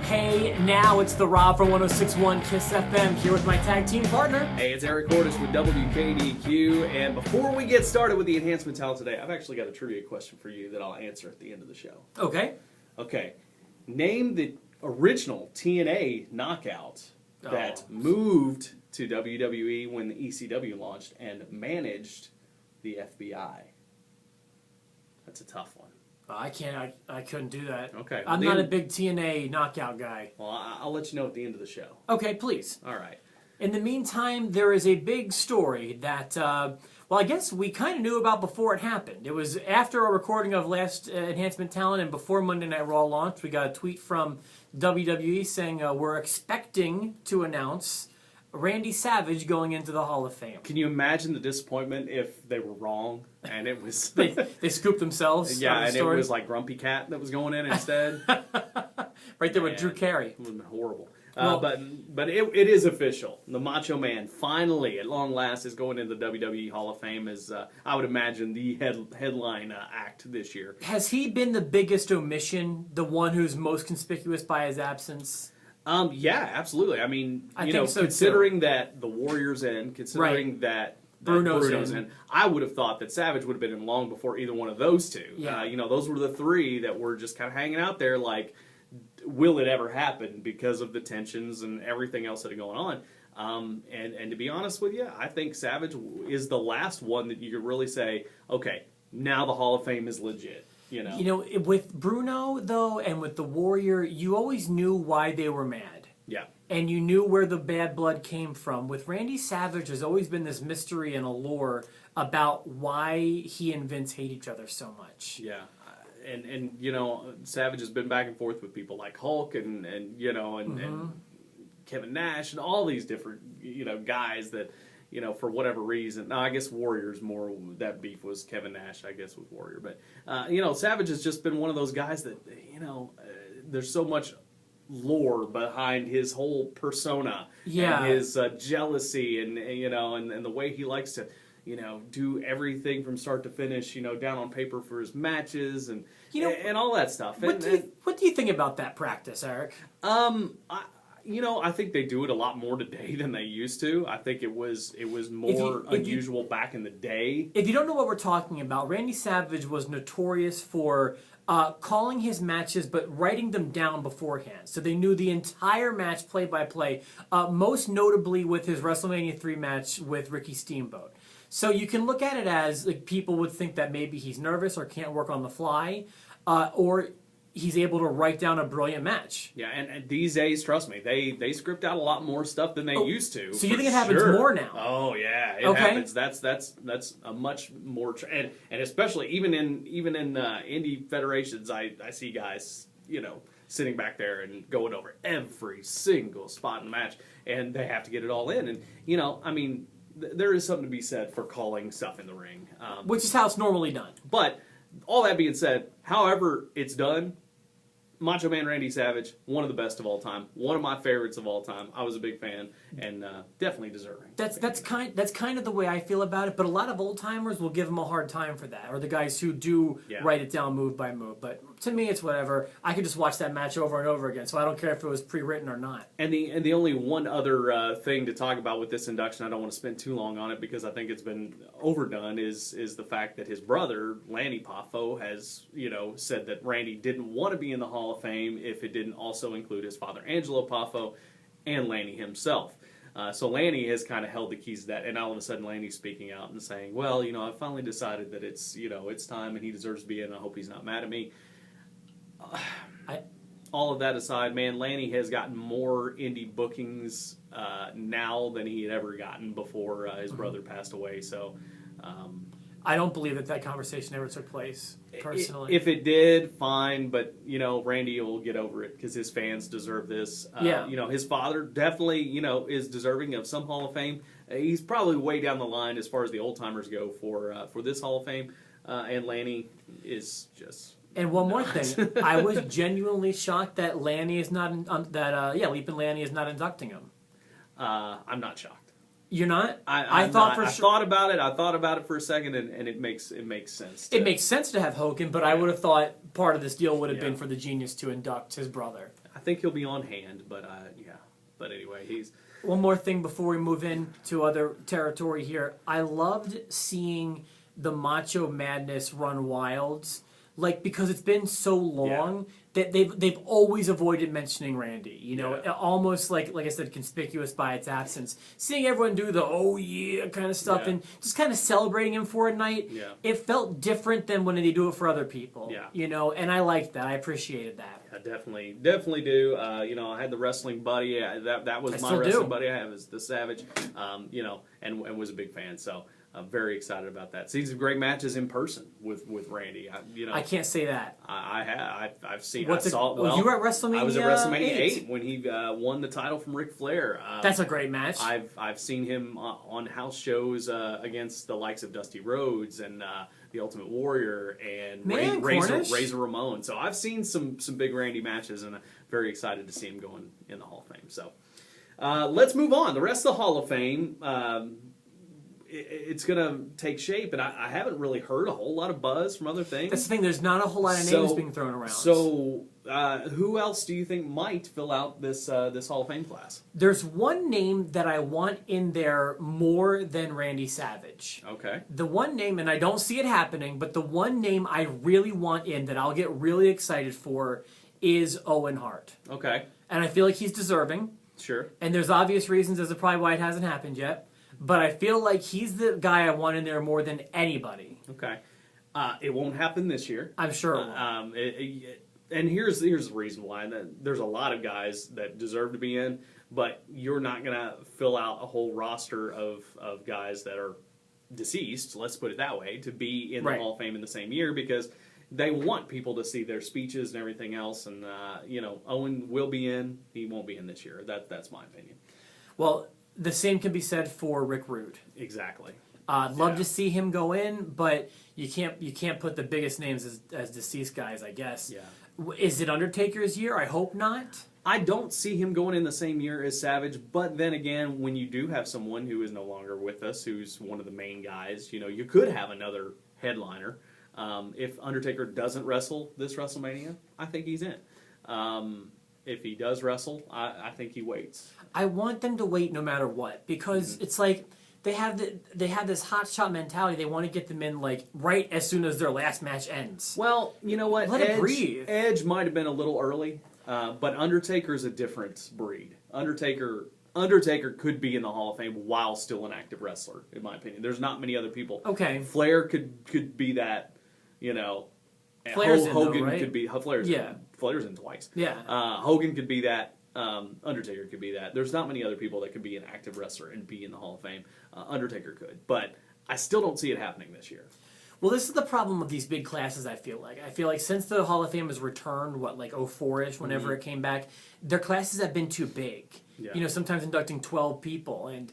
Hey, now it's the Rob from 106.1 KISS FM here with my tag team partner. Hey, it's Eric Cordes with WKDQ, and before we get started with the enhancement towel today, I've actually got a trivia question for you that I'll answer at the end of the show. Okay. Okay. Name the original TNA knockout that moved to WWE when the ECW launched and managed the FBI. That's a tough one. I couldn't do that. Okay. I'm not a big TNA knockout guy. Well, I'll let you know at the end of the show. Okay, please. All right. In the meantime, there is a big story that, I guess we kind of knew about before it happened. It was after our recording of last Enhancement Talent and before Monday Night Raw launched. We got a tweet from WWE saying we're expecting to announce Randy Savage going into the Hall of Fame. Can you imagine the disappointment if they were wrong and it was... they scooped themselves. Yeah, and it was like Grumpy Cat that was going in instead. Right there with Drew Carey. It would have been horrible. But it is official. The Macho Man finally, at long last, is going into the WWE Hall of Fame as, I would imagine, the headline act this year. Has he been the biggest omission, the one who's most conspicuous by his absence? Yeah, absolutely. I mean, considering too. That the Warrior's in, considering that Bruno's in, I would have thought that Savage would have been in long before either one of those two. Yeah. Those were the three that were just kind of hanging out there like, will it ever happen because of the tensions and everything else that are going on? And to be honest with you, I think Savage is the last one that you could really say, okay, now the Hall of Fame is legit. With Bruno, though, and with the Warrior, you always knew why they were mad. Yeah. And you knew where the bad blood came from. With Randy Savage, there's always been this mystery and allure about why he and Vince hate each other so much. Yeah. And Savage has been back and forth with people like Hulk and Kevin Nash and all these different, guys that... for whatever reason. Now, I guess Warrior's more, that beef was Kevin Nash, I guess, with Warrior. But, Savage has just been one of those guys that, there's so much lore behind his whole persona. Yeah. And his jealousy and the way he likes to, do everything from start to finish, down on paper for his matches and all that stuff. What do you think about that practice, Eric? I think they do it a lot more today than they used to. I think it was more unusual back in the day. If you don't know what we're talking about, Randy Savage was notorious for calling his matches but writing them down beforehand. So they knew the entire match play by play, most notably with his WrestleMania 3 match with Ricky Steamboat. So you can look at it as people would think that maybe he's nervous or can't work on the fly, or he's able to write down a brilliant match. Yeah, and these days, trust me, they script out a lot more stuff than they used to. So you think it happens more now? Oh yeah, it happens. That's a much more and especially even in indie federations, I see guys sitting back there and going over every single spot in the match, and they have to get it all in. And there is something to be said for calling stuff in the ring, which is how it's normally done. But all that being said, however it's done, Macho Man Randy Savage, one of the best of all time, one of my favorites of all time. I was a big fan and definitely deserving. That's kind of the way I feel about it. But a lot of old timers will give him a hard time for that, or the guys who do write it down move by move. But to me, it's whatever. I could just watch that match over and over again, so I don't care if it was pre-written or not. And the only one other thing to talk about with this induction, I don't want to spend too long on it because I think it's been overdone, is the fact that his brother Lanny Poffo has said that Randy didn't want to be in the Hall of Fame if it didn't also include his father Angelo Poffo and Lanny himself. So Lanny has kind of held the keys to that, and all of a sudden Lanny's speaking out and saying, well, I finally decided that it's time and he deserves to be in, and I hope he's not mad at me. All of that aside, man, Lanny has gotten more indie bookings now than he had ever gotten before his brother passed away, so... I don't believe that conversation ever took place, personally. If it did, fine, but, Randy will get over it because his fans deserve this. His father definitely, is deserving of some Hall of Fame. He's probably way down the line as far as the old-timers go for this Hall of Fame, and Lanny is just... And one more thing, I was genuinely shocked that Lanny is not, Leap and Lanny is not inducting him. I'm not shocked. You're not? I thought about it. I thought about it for a second, and it makes sense. It makes sense to have Hogan, but I would have thought part of this deal would have been for the Genius to induct his brother. I think he'll be on hand, but yeah. But anyway, he's... One more thing before we move into other territory here. I loved seeing the Macho Madness run wilds, like, because it's been so long that they've always avoided mentioning Randy. You know, almost like I said, conspicuous by its absence. Seeing everyone do the "oh yeah" kind of stuff and just kind of celebrating him for a night. Yeah. It felt different than when they do it for other people. Yeah. You know, and I liked that. I appreciated that. I definitely do. You know, I had the wrestling buddy. That was my wrestling buddy. I have is the Savage. You know, and was a big fan. So I'm very excited about that. Seen some great matches in person with Randy. You know, I can't say that. I've seen. You were at WrestleMania. I was at WrestleMania 8 when he won the title from Ric Flair. That's a great match. I've seen him on house shows against the likes of Dusty Rhodes and the Ultimate Warrior and Razor Ramon. So I've seen some big Randy matches, and I'm very excited to see him going in the Hall of Fame. So let's move on. The rest of the Hall of Fame. It's going to take shape, and I haven't really heard a whole lot of buzz from other things. That's the thing. There's not a whole lot of names being thrown around. So, who else do you think might fill out this Hall of Fame class? There's one name that I want in there more than Randy Savage. Okay. The one name, and I don't see it happening, but the one name I really want in that I'll get really excited for is Owen Hart. Okay. And I feel like he's deserving. Sure. And there's obvious reasons as to probably why it hasn't happened yet. But I feel like he's the guy I want in there more than anybody. Okay. It won't happen this year. I'm sure it won't. And here's the reason why. There's a lot of guys that deserve to be in, but you're not going to fill out a whole roster of guys that are deceased, let's put it that way, to be in the Hall of Fame in the same year because they want people to see their speeches and everything else. And, you know, Owen will be in. He won't be in this year. That's my opinion. Well, the same can be said for Rick Rude. Exactly. I'd love to see him go in, but you can't put the biggest names as deceased guys, I guess. Yeah. Is it Undertaker's year? I hope not. I don't see him going in the same year as Savage, but then again, when you do have someone who is no longer with us, who's one of the main guys, you know, you could have another headliner. If Undertaker doesn't wrestle this WrestleMania, I think he's in. If he does wrestle, I think he waits. I want them to wait no matter what because it's like they have this hot shot mentality. They want to get them in like right as soon as their last match ends. Well, you know what? Let it breathe. Edge might have been a little early, but Undertaker's a different breed. Undertaker could be in the Hall of Fame while still an active wrestler, in my opinion. There's not many other people. Okay. Flair could be that, you know. Flair's Hogan in, though, right? could be Flair's in twice. Yeah. Hogan could be that. Undertaker could be that. There's not many other people that could be an active wrestler and be in the Hall of Fame. Undertaker could, but I still don't see it happening this year. Well, this is the problem with these big classes, I feel like since the Hall of Fame has returned, 04-ish, whenever it came back, their classes have been too big. Yeah. You know, sometimes inducting 12 people, and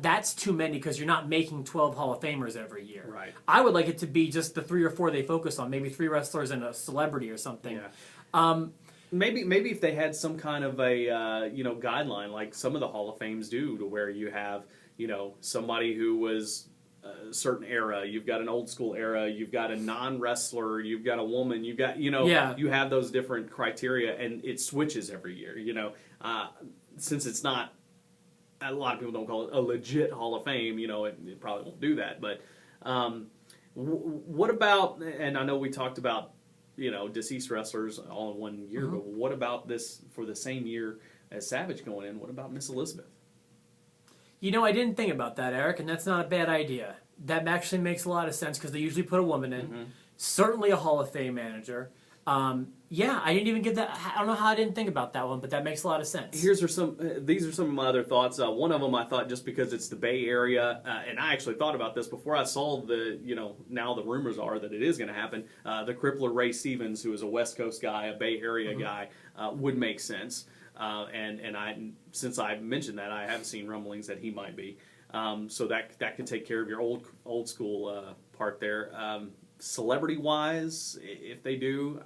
that's too many because you're not making 12 Hall of Famers every year. Right. I would like it to be just the 3 or 4 they focus on, maybe 3 wrestlers and a celebrity or something. Yeah. Maybe if they had some kind of a guideline like some of the Hall of Fames do, to where you have somebody who was a certain era, you've got an old school era, you've got a non-wrestler, you've got a woman, you've got you have those different criteria, and it switches every year. Since it's not, a lot of people don't call it a legit Hall of Fame. It probably won't do that. But what about? And I know we talked about deceased wrestlers all in one year, but what about this for the same year as Savage going in? What about Miss Elizabeth? I didn't think about that, Eric, and that's not a bad idea. That actually makes a lot of sense because they usually put a woman in. Mm-hmm. Certainly a Hall of Fame manager. I didn't even get that. I don't know how I didn't think about that one, but that makes a lot of sense. These are some of my other thoughts. One of them I thought, just because it's the Bay Area, and I actually thought about this before I saw now the rumors are that it is going to happen. The crippler Ray Stevens, who is a West Coast guy, a Bay Area guy, would make sense. And since I mentioned that, I have seen rumblings that he might be. So that could take care of your old school part there. Celebrity wise, if they do,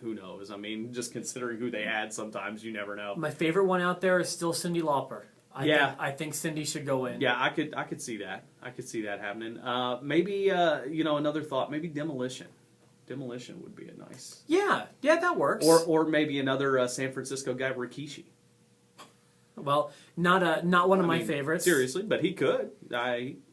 who knows? I mean, just considering who they had, sometimes you never know. My favorite one out there is still Cyndi Lauper. I think Cindy should go in. Yeah, I could see that. I could see that happening. Maybe another thought. Maybe Demolition. Demolition would be a nice. Yeah, that works. Or maybe another San Francisco guy, Rikishi. Well, not one of my favorites. Seriously, but he could.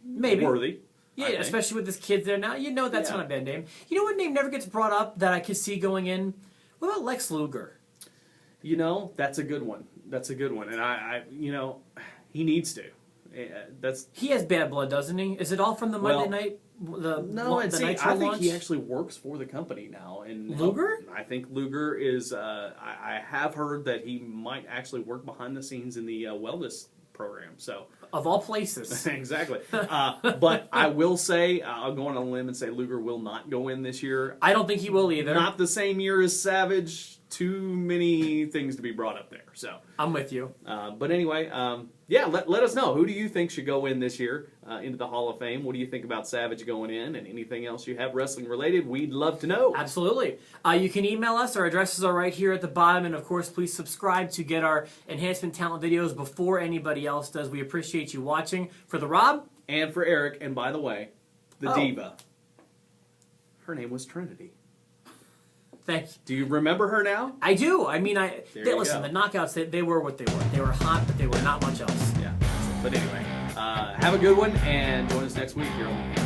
Maybe. Worthy. Yeah, especially with his kids there now. That's not a bad name. You know what name never gets brought up that I could see going in? What about Lex Luger? That's a good one. And I he needs to. He has bad blood, doesn't he? Is it all from the Monday night? I think he actually works for the company now. And Luger? I think Luger is. I have heard that he might actually work behind the scenes in the wellness program. So of all places, exactly. But I will say, I'll go on a limb and say Luger will not go in this year. I don't think he will either. Not the same year as Savage. Too many things to be brought up there. So I'm with you. But anyway, let us know. Who do you think should go in this year into the Hall of Fame? What do you think about Savage going in, and anything else you have wrestling related? We'd love to know. Absolutely. You can email us. Our addresses are right here at the bottom, and of course, please subscribe to get our Enhancement Talent videos before anybody else does. We appreciate you watching. For the Rob and for Eric, and by the way, the diva. Her name was Trinity. Thank you. Do you remember her now? I do. I mean, listen, the knockouts, they were what they were. They were hot, but they were not much else. Yeah. But anyway, have a good one, and join us next week here on the